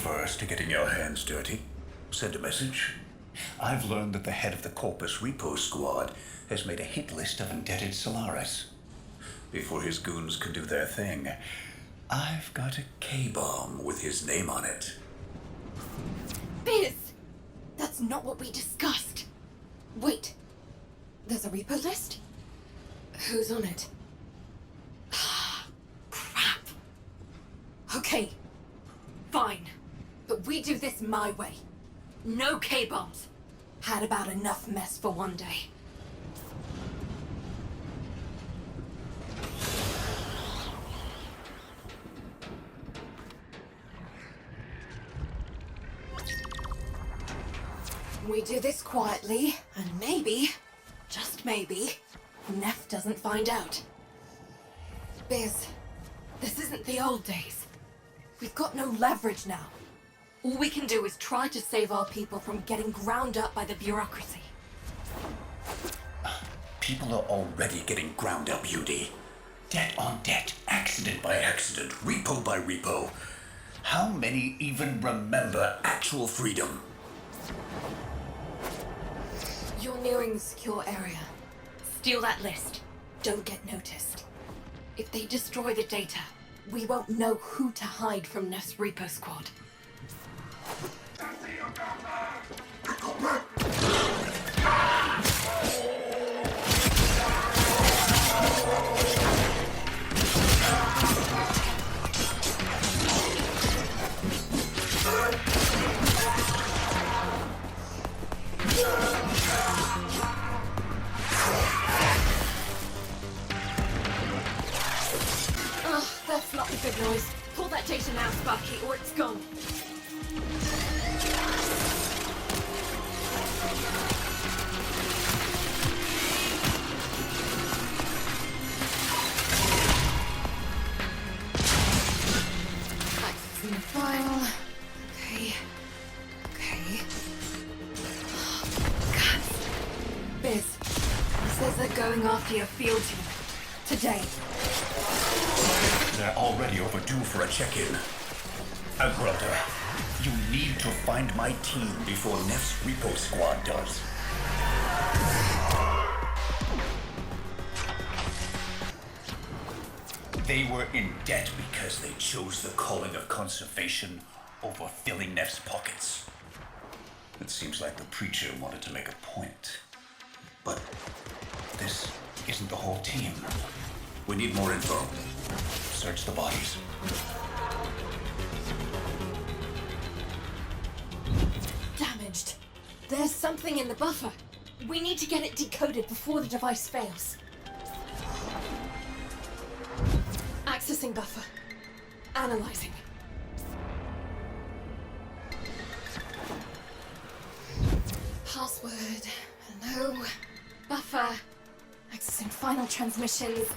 first to getting your hands dirty. Send a message. I've learned that the head of the Corpus Repo Squad has made a hit list of indebted Solaris. Before his goons can do their thing, I've got a K-bomb with his name on it. Biz! That's not what we discussed. Wait. There's a repo list? Who's on it? Crap. Okay. Fine. But we do this my way. No K-bombs. Had about enough mess for one day. We do this quietly, and maybe, just maybe, Neff doesn't find out. Biz, this isn't the old days. We've got no leverage now. All we can do is try to save our people from getting ground up by the bureaucracy. People are already getting ground up, UD. Debt on debt, accident by accident, repo by repo. How many even remember actual freedom? You're nearing the secure area. Steal that list. Don't get noticed. If they destroy the data, we won't know who to hide from Neff's repo squad. That's not the good noise. Pull that data now, Sparky, or it's gone. Accessing the file. Okay. God. Biz, he says they're going after your field team. Today. They're already overdue for a check-in. Agrota, you need to find my team before Neff's repo squad does. They were in debt because they chose the calling of conservation over filling Neff's pockets. It seems like the preacher wanted to make a point. But this isn't the whole team. We need more info. Search the bodies. Damaged. There's something in the buffer. We need to get it decoded before the device fails. Accessing buffer. Analyzing. Password. Hello. Buffer. Accessing final transmissions.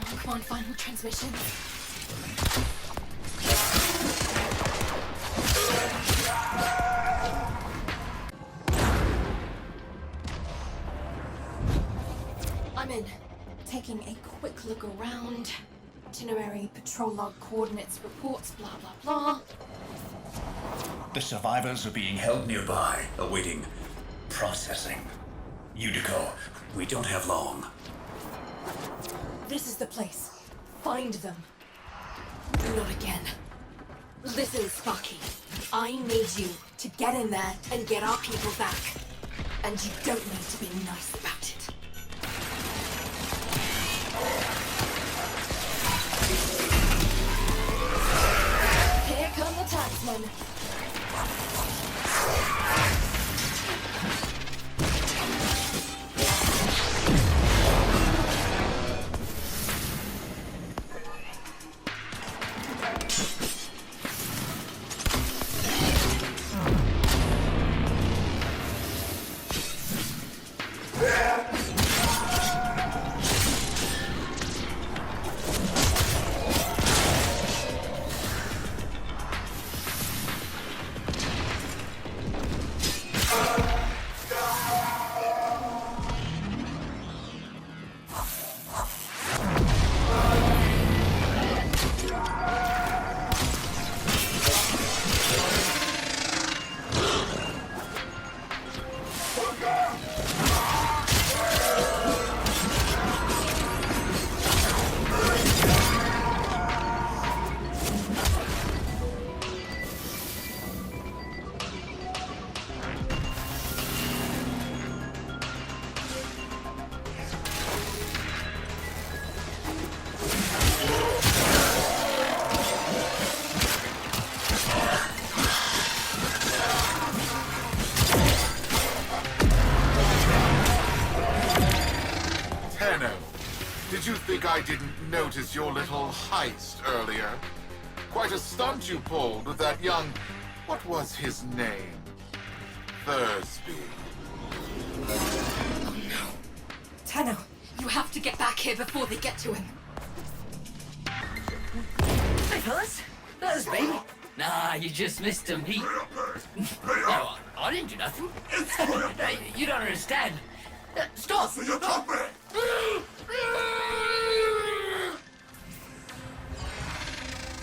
Oh, come on, final transmissions. I'm in. Taking a quick look around. Itinerary, patrol log, coordinates, reports, blah, blah, blah. The survivors are being held nearby, awaiting processing. Udico, we don't have long. This is the place. Find them. Not again. Listen, Sparky. I need you to get in there and get our people back. And you don't need to be nice about it. Here come the taxmen. Yeah! notice your little heist earlier. Quite a stunt you pulled with that young... what was his name? Thursby. Oh no. Tenno, you have to get back here before they get to him. Hey fellas, there's me. Nah, you just missed him. No, I didn't do nothing. Hey, you don't understand. Stop!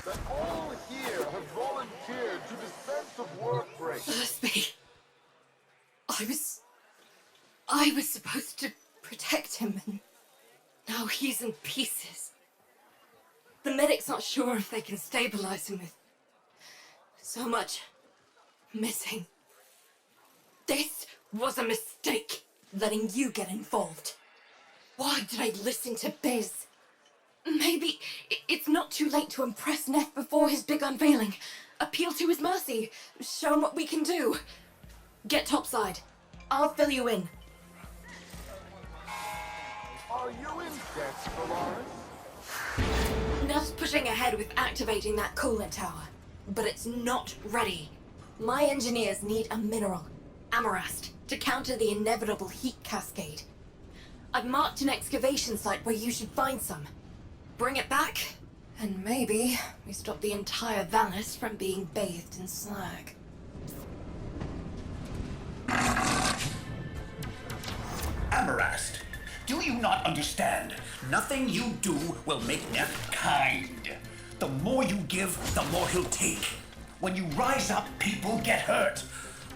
That all here have volunteered to dispense of WARFRAME. Thursby. I was supposed to protect him, and now he's in pieces. The medic's not sure if they can stabilize him with so much missing. This was a mistake, letting you get involved. Why did I listen to Biz? Maybe it's not too late to impress Neff before his big unveiling. Appeal to his mercy. Show him what we can do. Get topside. I'll fill you in. Are you in debt, Solaris? Neff's pushing ahead with activating that coolant tower, but it's not ready. My engineers need a mineral, amarast, to counter the inevitable heat cascade. I've marked an excavation site where you should find some. Bring it back, and maybe we stop the entire Valis from being bathed in slag. Amarast, do you not understand? Nothing you do will make Neff kind. The more you give, the more he'll take. When you rise up, people get hurt.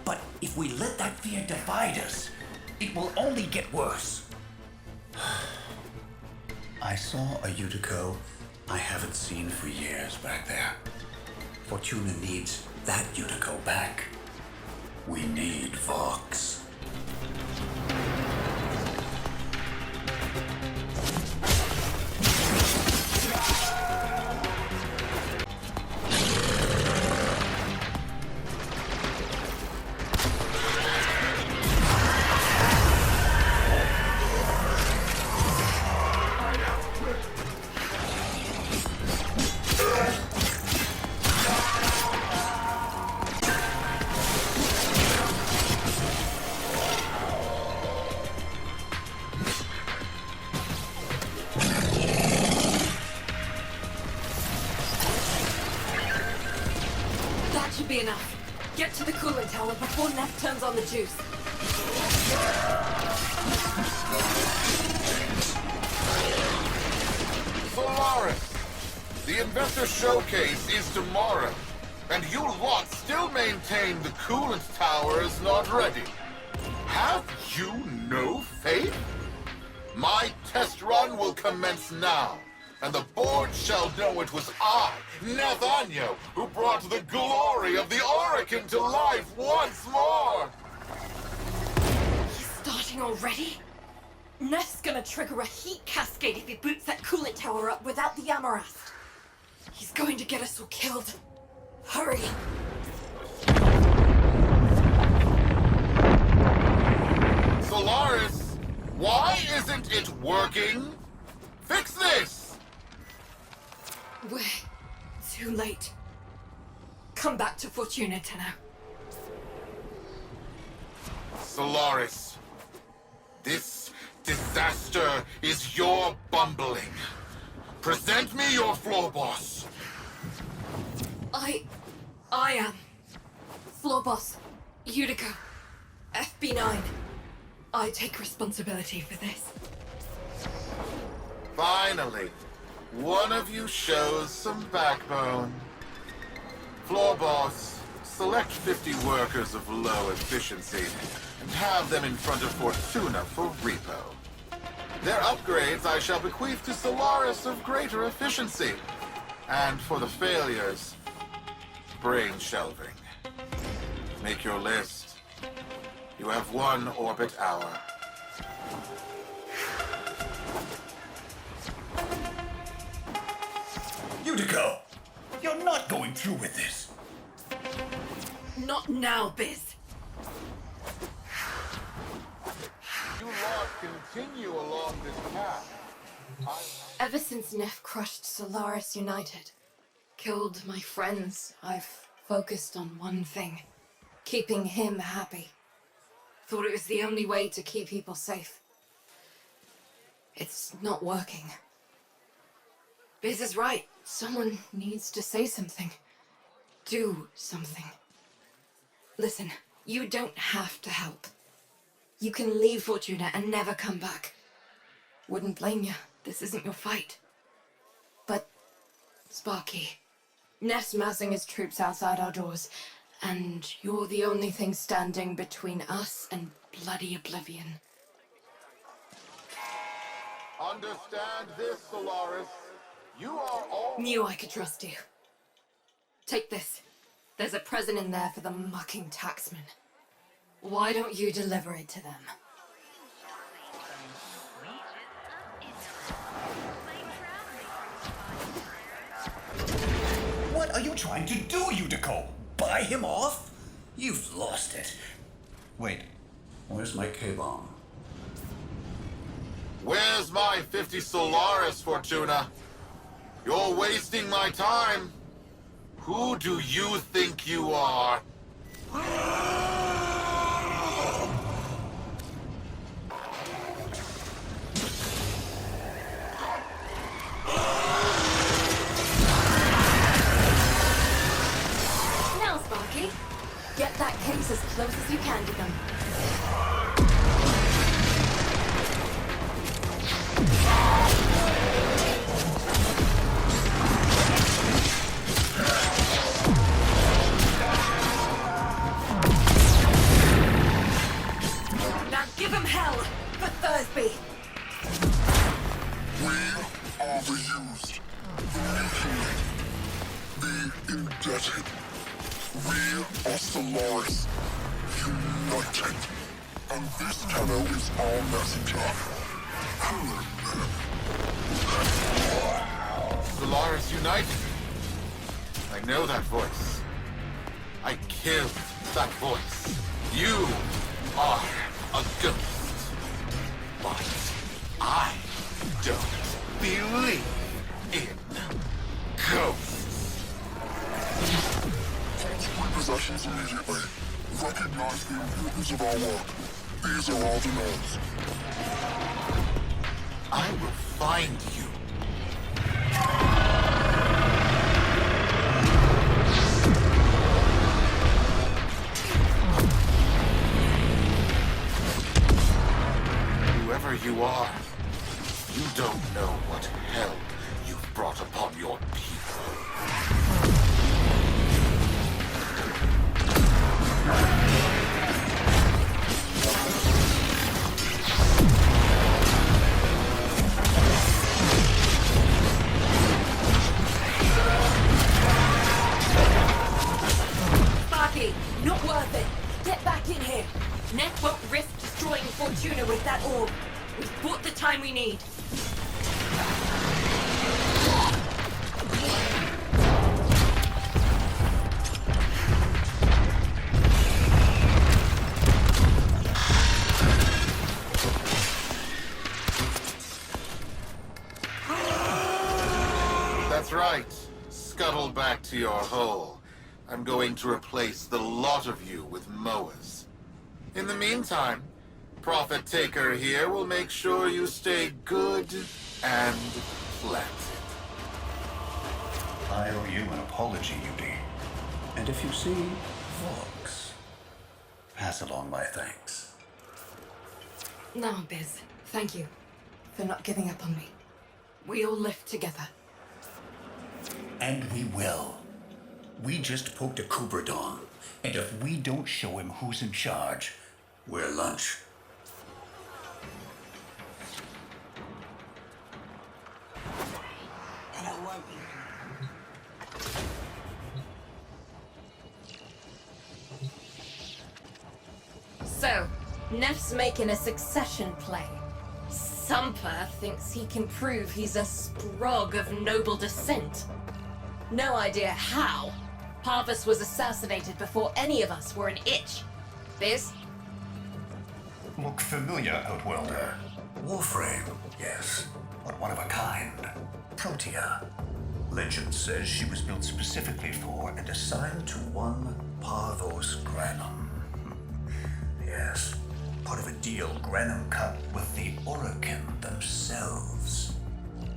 But if we let that fear divide us, it will only get worse. I saw a Utico I haven't seen for years back there. Fortuna needs that Utico back. We need Vox. Should be enough. Get to the coolant tower before Neff turns on the juice. Solaris! The investor showcase is tomorrow, and you lot still maintain the coolant tower is not ready. Have you no faith? My test run will commence now, and the board shall know it was I, Nathaniel, who brought the glory of the Oracle to life once more! He's starting already? Neff's gonna trigger a heat cascade if he boots that coolant tower up without the amarast. He's going to get us all killed. Hurry! Solaris, why isn't it working? Fix this! We're too late. Come back to Fortuna, Tenno. Solaris, this disaster is your bumbling. Present me your floor boss. I am. Floor boss. Utico. FB9. I take responsibility for this. Finally, one of you shows some backbone. Floor boss, select 50 workers of low efficiency and have them in front of Fortuna for repo. Their upgrades I shall bequeath to Solaris of greater efficiency. And for the failures, brain shelving. Make your list. You have 1 orbit hour. Utico, you're not going through with this. Not now, Biz. You lot continue along this path, Ever since Neff crushed Solaris United, killed my friends, I've focused on one thing. Keeping him happy. Thought it was the only way to keep people safe. It's not working. Biz is right. Someone needs to say something. Do something. Listen, you don't have to help. You can leave Fortuna and never come back. Wouldn't blame you. This isn't your fight. But, Sparky, Neff's massing his troops outside our doors, and you're the only thing standing between us and bloody oblivion. Understand this, Solaris. You are all... Knew I could trust you. Take this. There's a present in there for the mucking taxman. Why don't you deliver it to them? What are you trying to do, Utico? Buy him off? You've lost it. Wait, where's my K-bomb? Where's my 50 Solaris, Fortuna? You're wasting my time. Who do you think you are? Now, Sparky, get that case as close as you can to them. Give him hell for Thursby! We are the used, the mutilated, the indebted. We are Solaris, united. And this tunnel is our messenger. Solaris United? I know that voice. I killed that voice. You are a ghost. But I don't believe in ghosts. Consummate possessions immediately. Recognize the importance of our work. These are our demands. I will find you. Whoever you are, you don't know what hell you've brought upon your people. Sparky, not worth it. Get back in here. Neff won't risk destroying Fortuna with that orb. We've bought the time we need. That's right. Scuttle back to your hole. I'm going to replace the lot of you with mowers. In the meantime, Prophet Taker here will make sure you stay good and planted. I owe you an apology, Udi. And if you see Vox, pass along my thanks. No, Biz. Thank you for not giving up on me. We all live together. And we will. We just poked a Kuberdon, and if we don't show him who's in charge, we're lunch. So, Neff's making a succession play. Sumper thinks he can prove he's a sprog of noble descent. No idea how. Parvus was assassinated before any of us were an itch. Biz? Look familiar, Outworlder. Warframe, yes. but one of a kind. Protea. Legend says she was built specifically for and assigned to one Parvos Granum. Yes, part of a deal Granum cut with the Orokin themselves.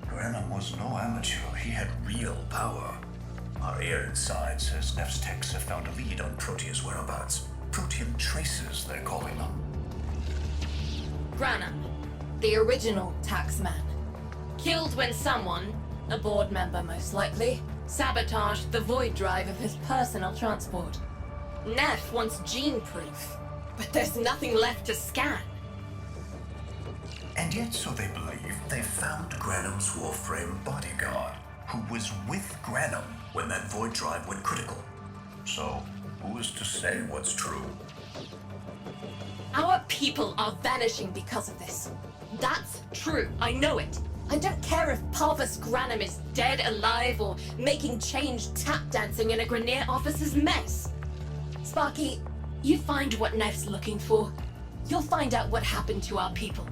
Granum was no amateur. He had real power. Our ear inside says Nef's techs have found a lead on Protea's whereabouts. Protean traces, they're calling them. Granum, the original taxman. Killed when someone, a board member most likely, sabotaged the void drive of his personal transport. Nef wants gene proof, but there's nothing left to scan. And yet, so they believe, they found Granum's Warframe bodyguard, who was with Granum when that void drive went critical. So, who is to say what's true? Our people are vanishing because of this. That's true, I know it. I don't care if Parvus Granum is dead, alive, or making change tap dancing in a Grenier officer's mess. Sparky, you find what Nef's looking for. You'll find out what happened to our people.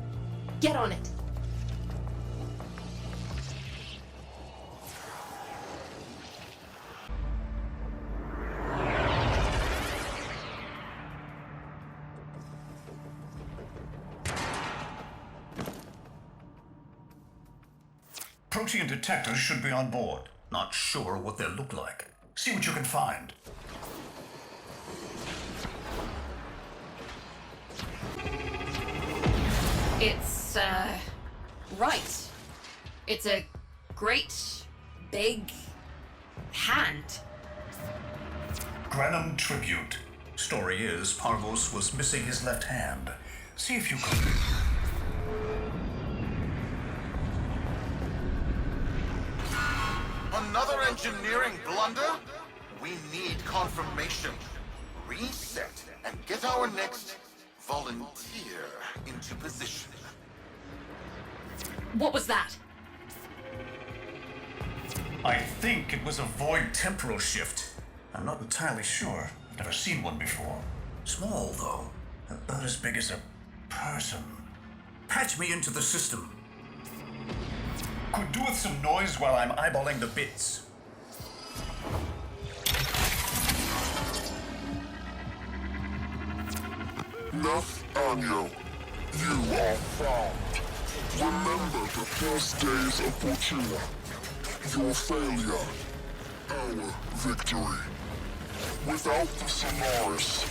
Get on it. Protean detectors should be on board. Not sure what they'll look like. See what you can find. It's, right. It's a great, big hand. Granum tribute. Story is, Parvos was missing his left hand. See if you can... Another engineering blunder? We need confirmation. Reset and get our next volunteer into position. What was that? I think it was a void temporal shift. I'm not entirely sure. I've never seen one before. Small, though. About as big as a person. Patch me into the system. Could do with some noise while I'm eyeballing the bits. Nef Anyo, you are found. Remember the first days of Protea. Your failure, our victory. Without the Solaris,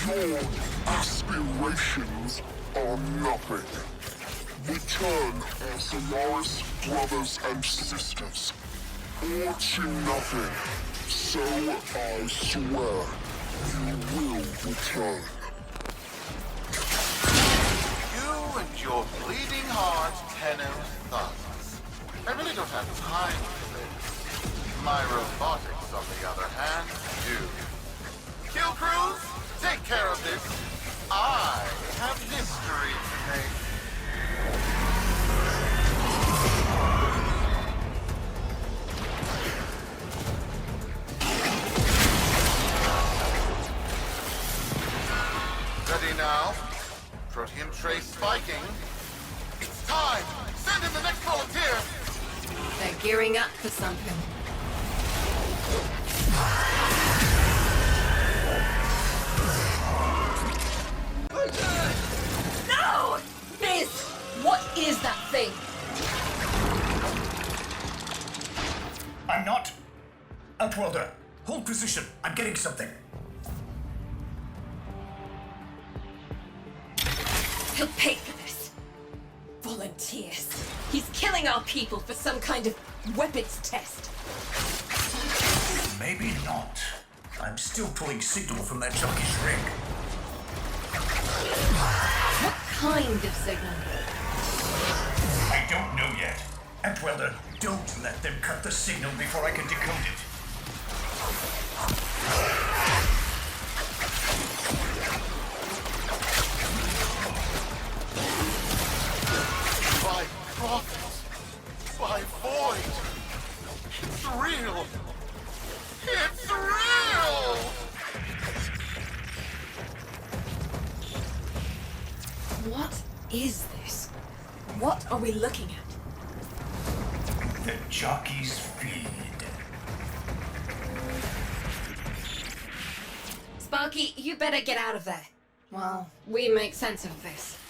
your aspirations are nothing. Return our Solaris brothers and sisters, or to nothing. So I swear, you will return. You and your bleeding heart, Tenno thugs. I really don't have time for this. My robotics, on the other hand, do. Kill crews, take care of this. I have history to make. Ready now? Protean trace spiking. It's time! Send in the next volunteer! They're gearing up for something. No! Biz! What is that thing? I'm not. Outworlder, hold position. I'm getting something. He'll pay for this. Volunteers. He's killing our people for some kind of weapons test. Maybe not. I'm still pulling signal from that jockey's rig. What kind of signal? I don't know yet. Outworlder, don't let them cut the signal before I can decode it. By prophet, by void. It's real. It's real! What is this? What are we looking at? jockey's feed. Sparky, you better get out of there. Well, we make sense of this.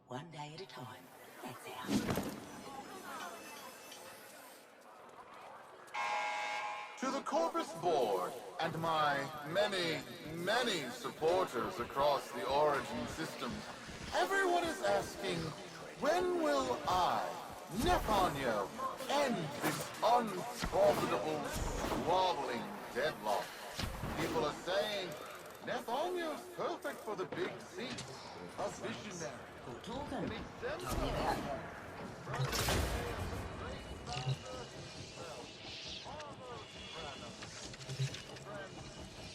One day at a time. That's how. To the Corpus Board and my many supporters across the Origin systems, everyone is asking, when will I, Neponyo, end this unprofitable, squabbling deadlock? People are saying, Neponyo's perfect for the big seat. A visionary. Talking.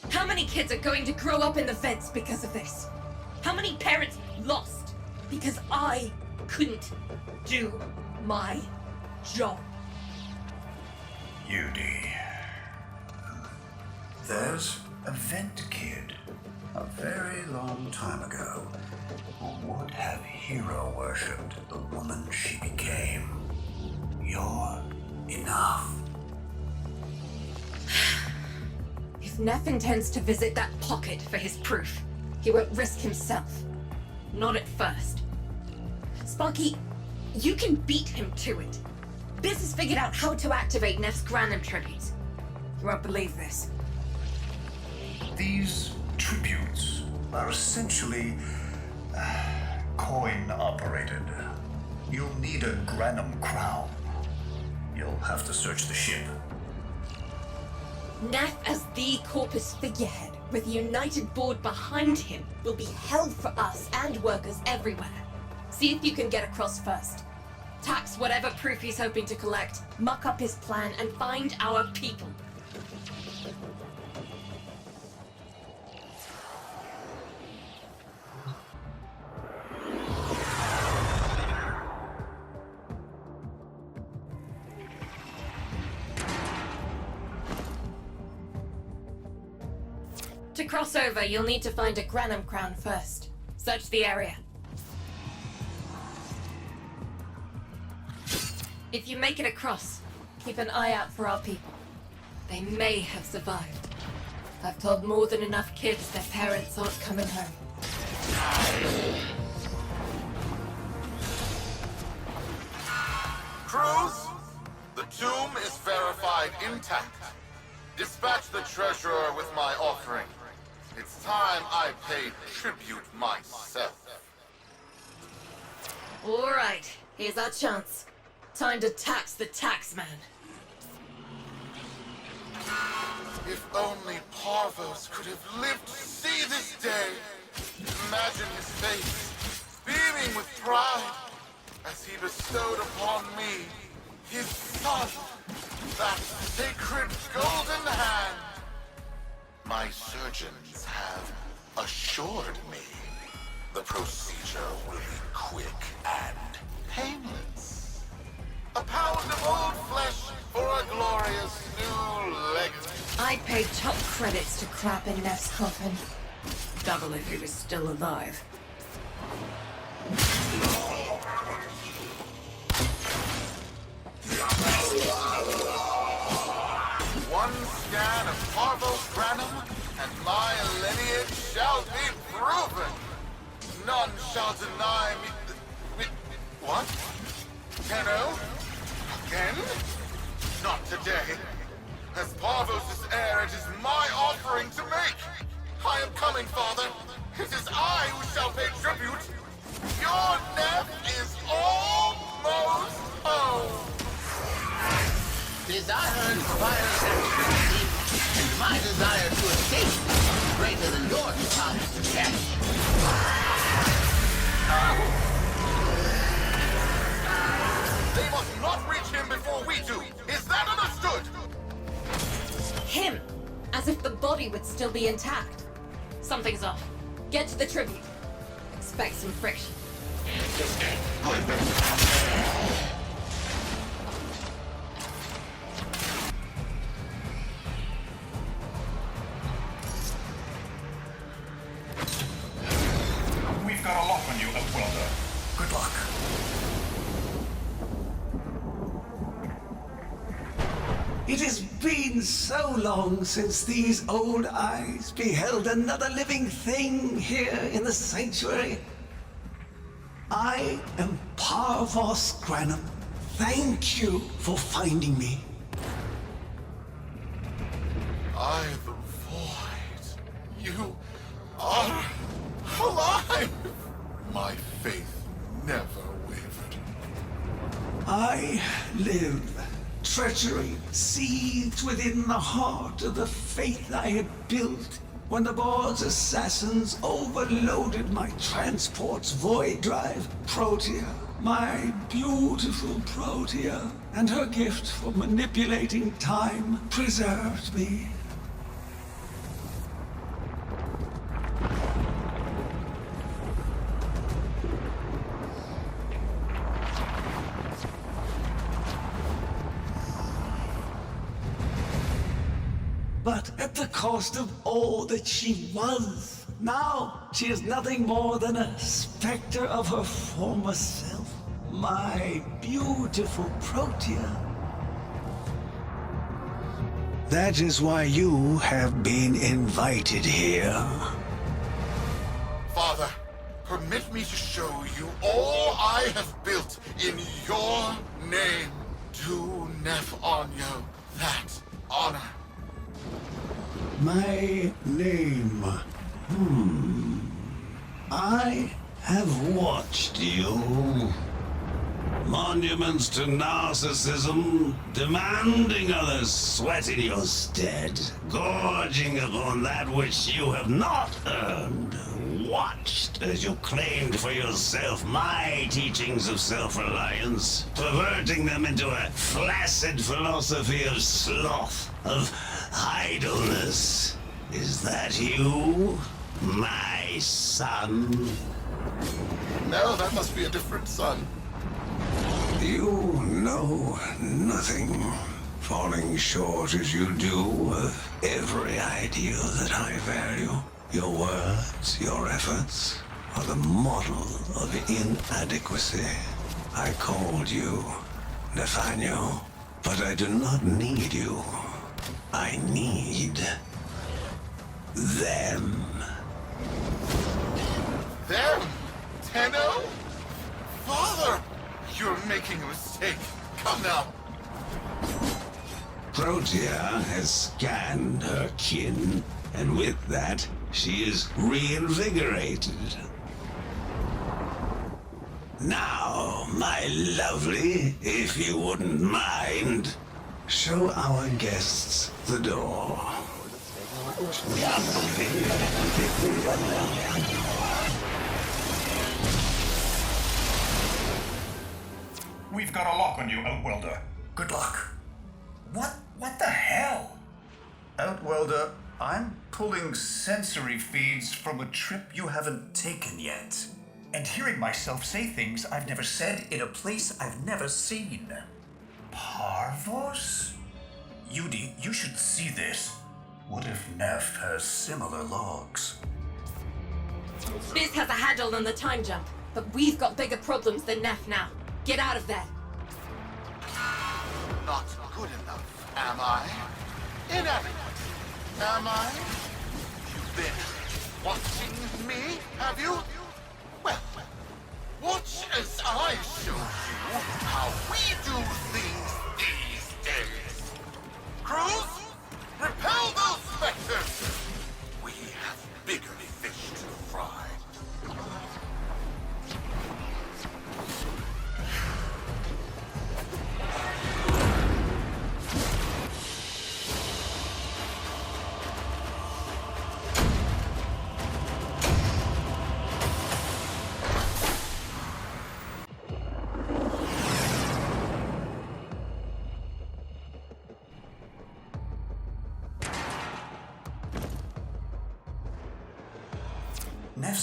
How many kids are going to grow up in the vents because of this? How many parents lost because I couldn't do my job? Yudi. There's a vent kid, a very long time ago, who would have hero worshipped the woman she became. You're enough. If Neff intends to visit that pocket for his proof, he won't risk himself. Not at first. Sparky, you can beat him to it. Biz has figured out how to activate Neff's Granum tributes. You won't believe this. These tributes are essentially coin-operated. You'll need a Granum crown. You'll have to search the ship. Neff as the Corpus figurehead, with a united board behind him, will be hell for us and workers everywhere. See if you can get across first. Tax whatever proof he's hoping to collect, muck up his plan, and find our people. To cross over, you'll need to find a Granum crown first. Search the area. If you make it across, keep an eye out for our people. They may have survived. I've told more than enough kids their parents aren't coming home. Crews, the tomb is verified intact. Dispatch the treasurer with my offering. It's time I paid tribute myself. All right, here's our chance. Time to tax the taxman. If only Parvos could have lived to see this day. Imagine his face, beaming with pride, as he bestowed upon me, his son, that sacred golden hand. My surgeons have assured me the procedure will be quick and painless. A pound of old flesh for a glorious new legacy. I'd pay top credits to crap in Neff's coffin. Double if he was still alive. One scan of Parvos Granum, and my lineage shall be proven. None shall deny me. What? Tenno? Again? Not today. As Parvos' heir, it is my offering to make. I am coming, Father. It is I who shall pay tribute. Your Neff is almost home. Desire inspires activity, and my desire to escape is greater than your desire to catch. They must not reach him before we do. Is that understood? Him! As if the body body would still be intact. Something's off. Get to the tribute. Expect some friction. We've got a lock on you, Upwelder. Good luck. It has been so long since these old eyes beheld another living thing here in the sanctuary. I am Parvos Granum. Thank you for finding me. I, the void. You are alive! My faith never wavered. I live. Treachery seethed within the heart of the faith I had built when the board's assassins overloaded my transport's void drive. Protea, my beautiful Protea, and her gift for manipulating time preserved me. But at the cost of all that she was. Now she is nothing more than a specter of her former self. My beautiful Protea. That is why you have been invited here. Father, permit me to show you all I have built in your name. Do Nef Onyo that honor. My name. I have watched you. Monuments to narcissism, demanding others sweat in your stead, gorging upon that which you have not earned. Watched as you claimed for yourself my teachings of self-reliance, perverting them into a flaccid philosophy of sloth, of idleness. Is that you, my son? No, that must be a different son. You know nothing, falling short as you do of every ideal that I value. Your words, your efforts, are the model of inadequacy. I called you Nathaniel, but I do not need you. I need them. Them? Tenno? Father! You're making a mistake. Come now. Protea has scanned her kin, and with that, she is reinvigorated. Now, my lovely, if you wouldn't mind, show our guests the door. We've got a lock on you, Outwelder. Good luck. What the hell? Outwelder, I'm pulling sensory feeds from a trip you haven't taken yet. And hearing myself say things I've never said in a place I've never seen. Parvos? Yudi, you should see this. What if Nef has similar logs? Biz has a handle on the time jump, but we've got bigger problems than Neff now. Get out of there. Not good enough, am I? Inadequate, am I? You've been watching me, have you? Well, watch as I show you how we do things these days. Crews, repel those specters! We have bigger fish to fry.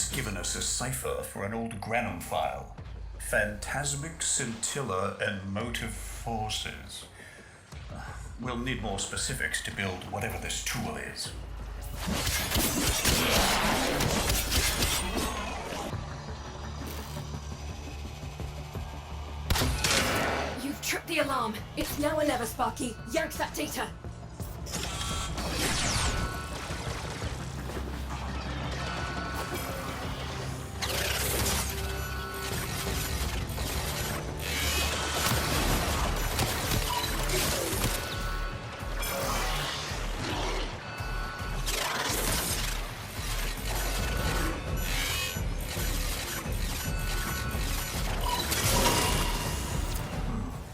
just given us a cipher for an old Granum file. Phantasmic scintilla and motive forces. We'll need more specifics to build whatever this tool is. You've tripped the alarm. It's now or never, Sparky. Yank that data.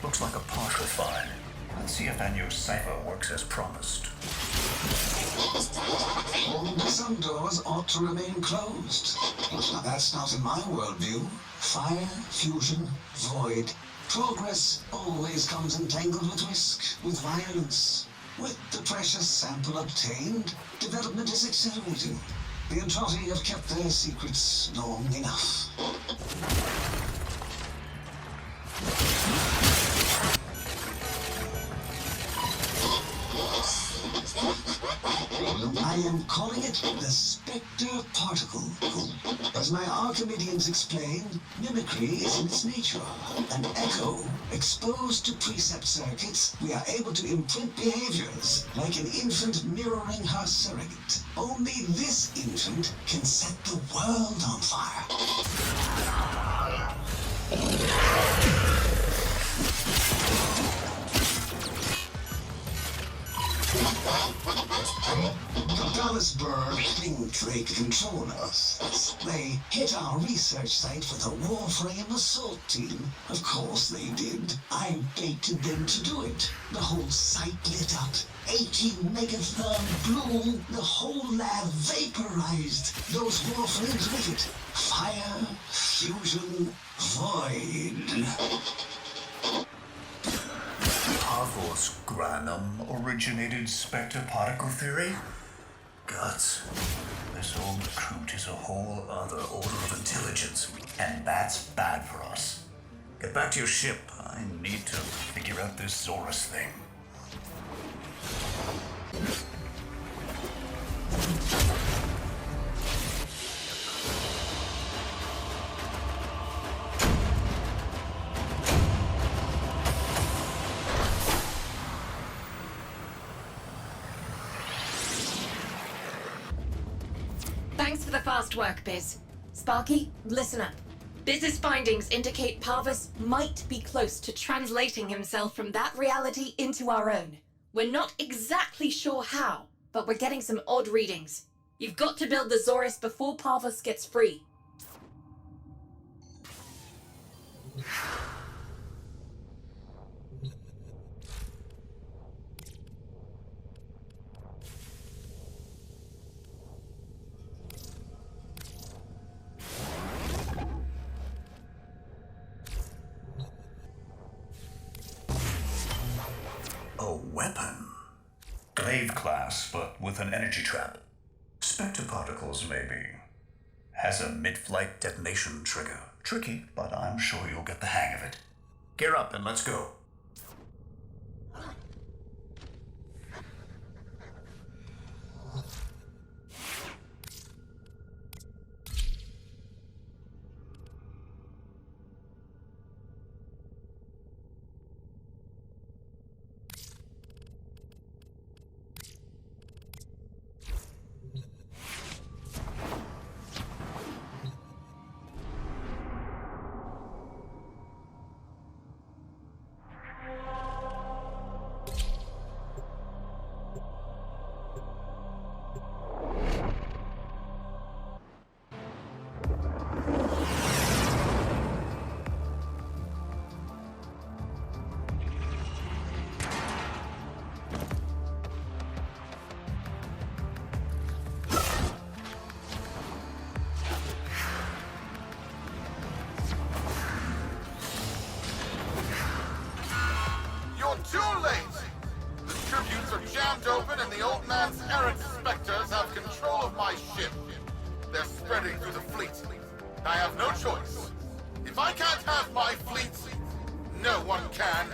Looks like a partial find. Let's see if that new cipher works as promised. Some doors ought to remain closed. Now, that's not in my worldview. Fire, fusion, void. Progress always comes entangled with risk, with violence. With the precious sample obtained, development is accelerating. The Entrati have kept their secrets long enough. I am calling it the Spectre Particle. As my Archimedeans explain, mimicry is in its nature. An echo exposed to precept circuits, we are able to imprint behaviors like an infant mirroring her surrogate. Only this infant can set the world on fire. The Dallasburg think they control us. They hit our research site for the WARFRAME assault team. Of course they did. I baited them to do it. The whole site lit up. 18 megatherm blue. The whole lab vaporized. Those WARFRAMEs with it. Fire, fusion, void. Pavos Granum originated Spectre particle theory? Guts. This old recruit is a whole other order of intelligence, and that's bad for us. Get back to your ship. I need to figure out this Zorus thing. Thanks for the fast work, Biz. Sparky, listen up. Biz's findings indicate Parvus might be close to translating himself from that reality into our own. We're not exactly sure how, but we're getting some odd readings. You've got to build the Zorus before Parvus gets free. A weapon. Glaive class, but with an energy trap. Spectre particles, maybe. Has a mid-flight detonation trigger. Tricky, but I'm sure you'll get the hang of it. Gear up and let's go. Too late! The tributes are jammed open and the old man's errant specters have control of my ship. They're spreading through the fleet. I have no choice. If I can't have my fleet, no one can.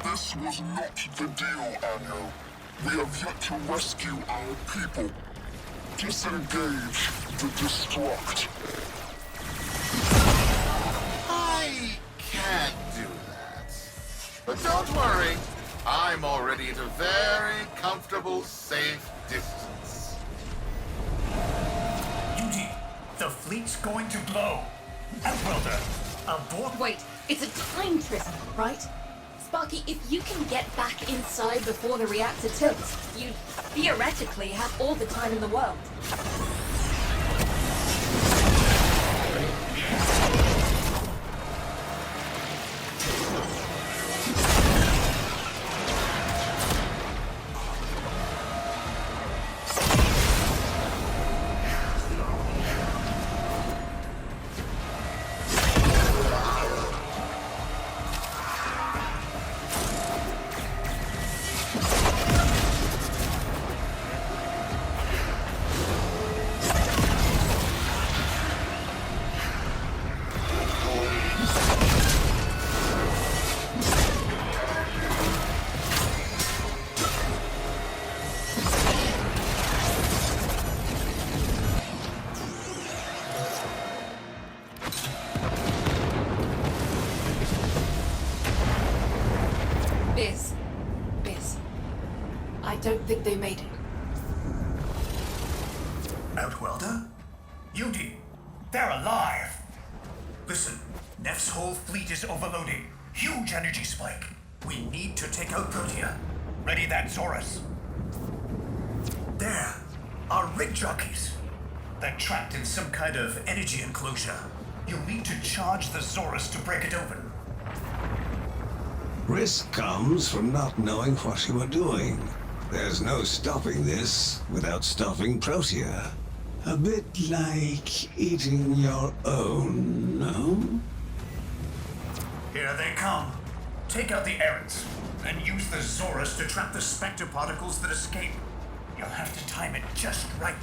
This was not the deal, Anno. We have yet to rescue our people. Disengage the destruct. I can't do that. But don't worry. I'm already at a very comfortable, safe distance. Duty, the fleet's going to blow. Outwelder, abort. Wait, it's a time prison, right? Sparky, if you can get back inside before the reactor tilts, you theoretically have all the time in the world. Biz. I don't think they made it. Outwelder? Yudi, they're alive. Listen, Neff's whole fleet is overloading. Huge energy spike. We need to take out Protea. Ready that Zorus. There, our rig jockeys. They're trapped in some kind of energy enclosure. You'll need to charge the Zorus to break it open. Risk comes from not knowing what you are doing. There's no stopping this without stopping Protea. A bit like eating your own, no? Here they come. Take out the errants, and use the Zorus to trap the specter particles that escape. You'll have to time it just right.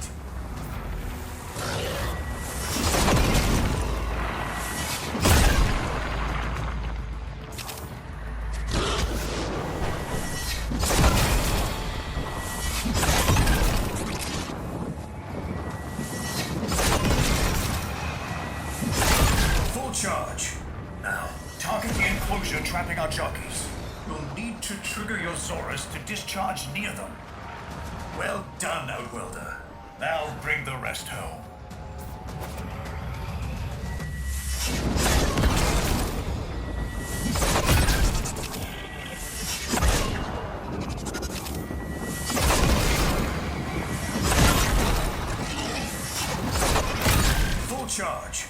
Full charge. Now, target the enclosure trapping our jockeys. You'll need to trigger your Zorus to discharge near them. Well done, Outwelder. Now bring the rest home. Full charge.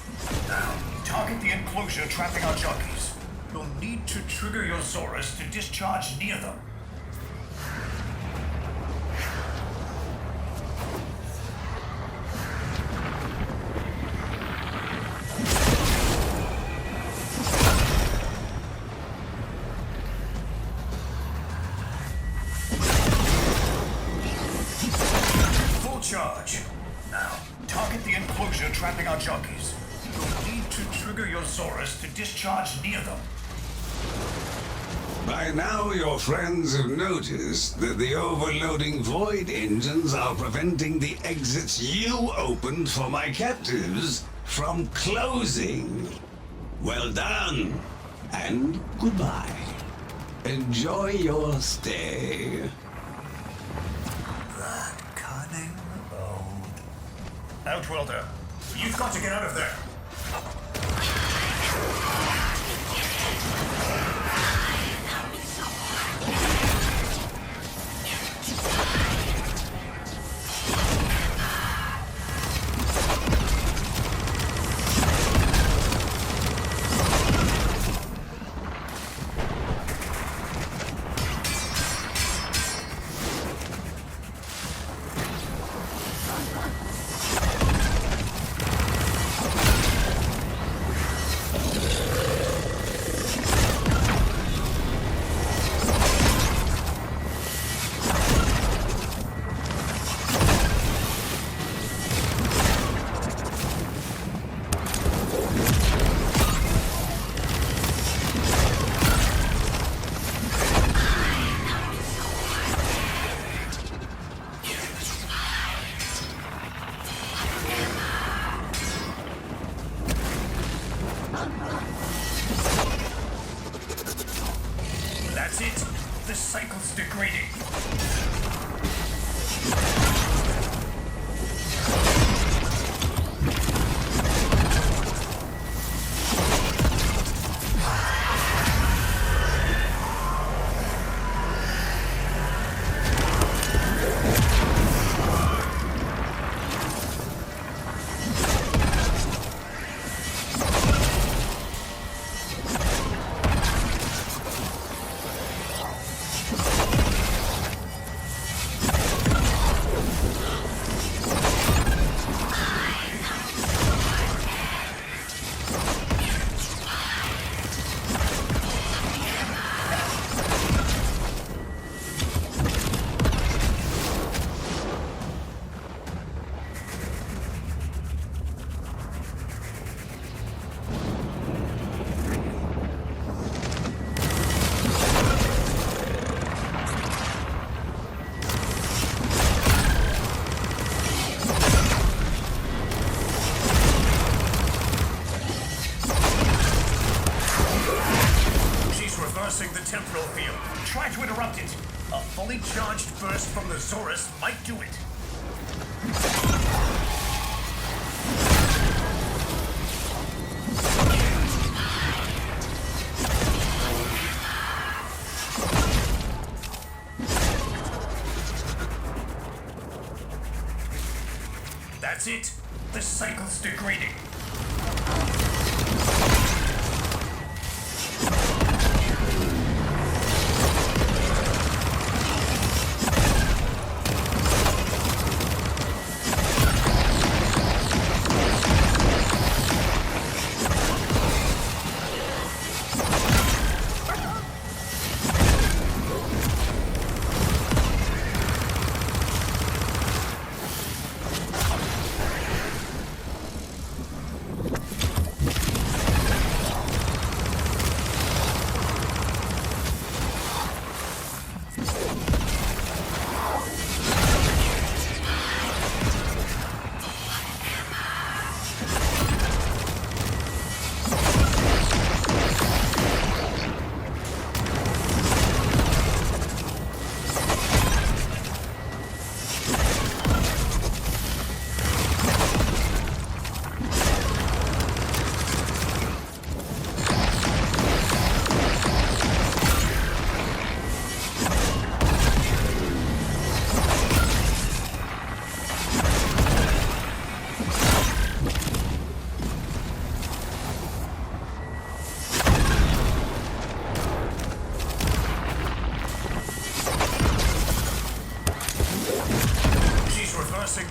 Now, target the enclosure trapping our jockeys. You'll need to trigger your Zorus to discharge near them. Full charge. Now, target the enclosure trapping our jockeys. You'll need to trigger your Zorus to discharge near them. By now, your friends have noticed that the overloading void engines are preventing the exits you opened for my captives from closing. Well done, and goodbye. Enjoy your stay. That cunning road. Outwelder, you've got to get out of there. That's it. The cycle's degrading. The temporal field. Try to interrupt it. A fully charged burst from the Zorus might do it. That's it. The cycle's degrading.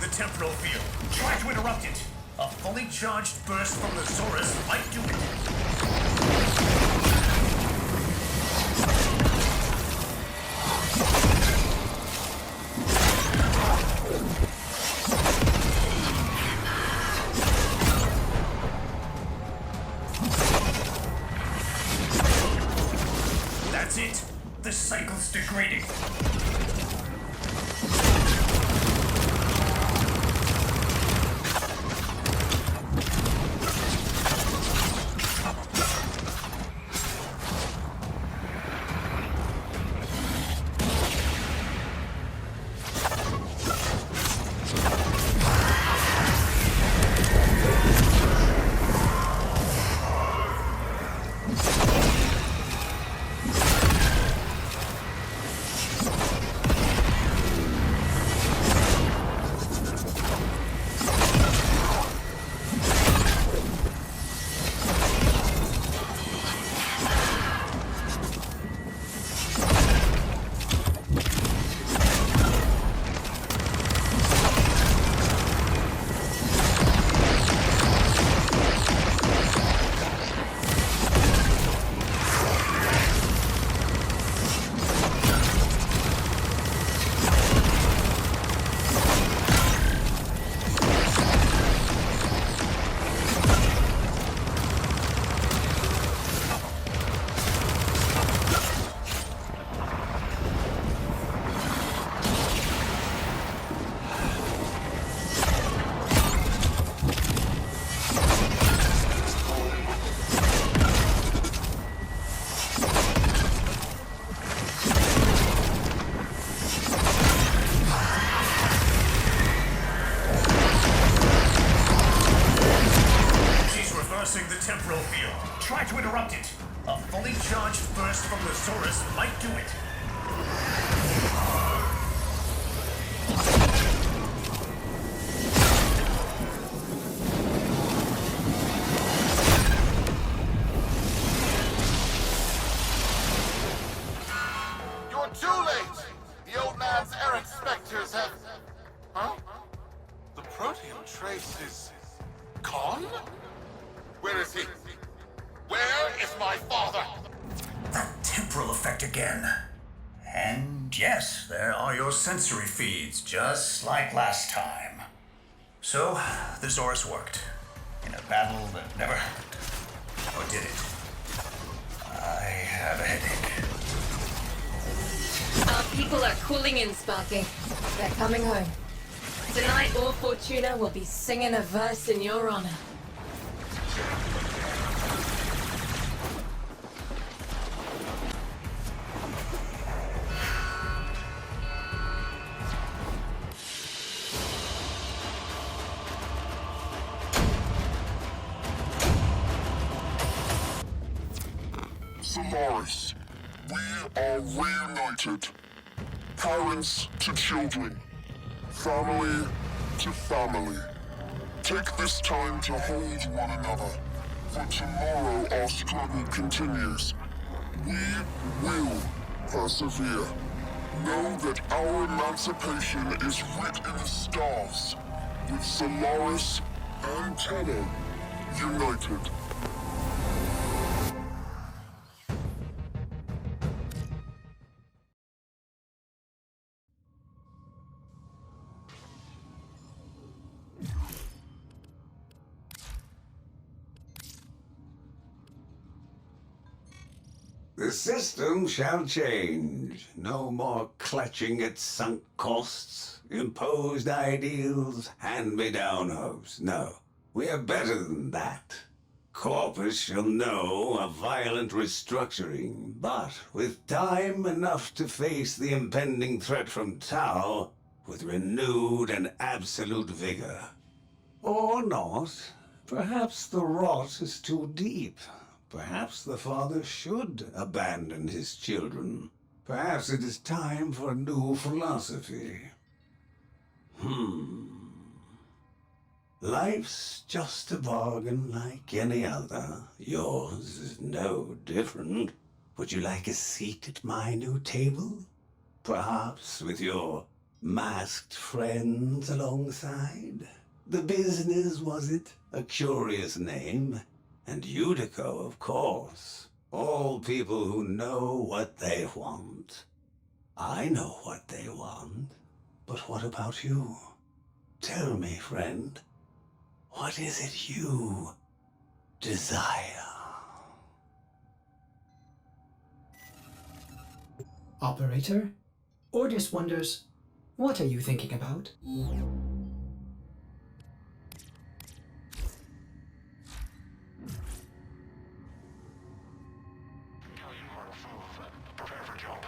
The temporal field. Try to interrupt it. A fully charged burst from the Zorus might do it. That's it. The cycle's degrading. Too late! The old man's errant specters have... Huh? The Protean trace is... gone? Where is he? Where is my father? That temporal effect again. And yes, there are your sensory feeds, just like last time. So, the Zorus worked. In a battle that never happened. Or did it? I have a headache. Our people are cooling in, Sparky. They're coming home. Tonight, all Fortuna will be singing a verse in your honor. Solaris, we are reunited. Parents to children. Family to family. Take this time to hold one another. For tomorrow our struggle continues. We will persevere. Know that our emancipation is writ in the stars. With Solaris and Tenno united. The system shall change. No more clutching at sunk costs, imposed ideals, hand-me-down hopes. No, we are better than that. Corpus shall know a violent restructuring, but with time enough to face the impending threat from Tau with renewed and absolute vigor. Or not. Perhaps the rot is too deep. Perhaps the father should abandon his children. Perhaps it is time for a new philosophy. Life's just a bargain like any other. Yours is no different. Would you like a seat at my new table? Perhaps with your masked friends alongside? The business, was it? A curious name. And Utico, of course. All people who know what they want. I know what they want. But what about you? Tell me, friend. What is it you desire? Operator? Ordis wonders, what are you thinking about? Prepare for jump.